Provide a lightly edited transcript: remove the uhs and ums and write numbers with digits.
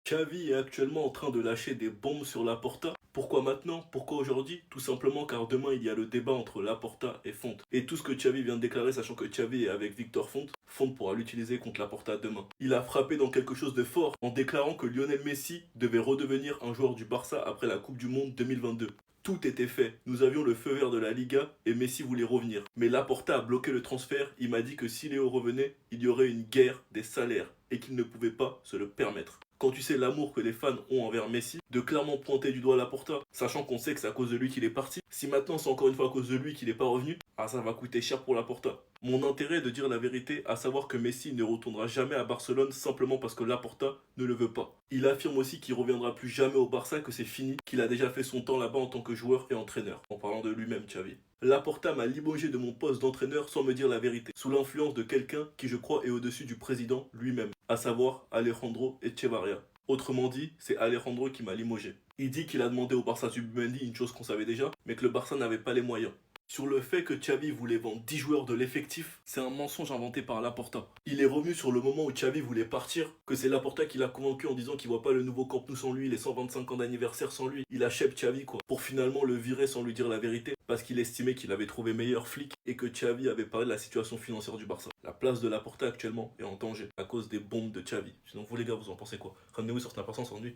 Xavi est actuellement en train de lâcher des bombes sur Laporta. Pourquoi maintenant? Pourquoi aujourd'hui? Tout simplement car demain il y a le débat entre Laporta et Fonte. Et tout ce que Xavi vient de déclarer, sachant que Xavi est avec Victor Fonte, Fonte pourra l'utiliser contre Laporta demain. Il a frappé dans quelque chose de fort en déclarant que Lionel Messi devait redevenir un joueur du Barça après la Coupe du Monde 2022. Tout était fait. Nous avions le feu vert de la Liga et Messi voulait revenir. Mais Laporta a bloqué le transfert. Il m'a dit que si Léo revenait, il y aurait une guerre des salaires et qu'il ne pouvait pas se le permettre. Quand tu sais l'amour que les fans ont envers Messi, de clairement pointer du doigt Laporta, sachant qu'on sait que c'est à cause de lui qu'il est parti, si maintenant c'est encore une fois à cause de lui qu'il n'est pas revenu, ah ça va coûter cher pour Laporta. Mon intérêt est de dire la vérité, à savoir que Messi ne retournera jamais à Barcelone simplement parce que Laporta ne le veut pas. Il affirme aussi qu'il reviendra plus jamais au Barça, que c'est fini, qu'il a déjà fait son temps là-bas en tant que joueur et entraîneur, en parlant de lui-même Xavi. Laporta m'a limogé de mon poste d'entraîneur sans me dire la vérité, sous l'influence de quelqu'un qui je crois est au-dessus du président lui-même, à savoir Alejandro Echevarria. Autrement dit, c'est Alejandro qui m'a limogé. Il dit qu'il a demandé au Barça Zubimendi une chose qu'on savait déjà, mais que le Barça n'avait pas les moyens. Sur le fait que Xavi voulait vendre 10 joueurs de l'effectif, c'est un mensonge inventé par Laporta. Il est revenu sur le moment où Xavi voulait partir, que c'est Laporta qui l'a convaincu en disant qu'il voit pas le nouveau Camp Nou sans lui, les 125 ans d'anniversaire sans lui. Il achète Xavi quoi, pour finalement le virer sans lui dire la vérité, parce qu'il estimait qu'il avait trouvé meilleur flic et que Xavi avait parlé de la situation financière du Barça. La place de Laporta actuellement est en danger à cause des bombes de Xavi. Sinon vous les gars, vous en pensez quoi? Ramenez-vous sur Snap sans lui.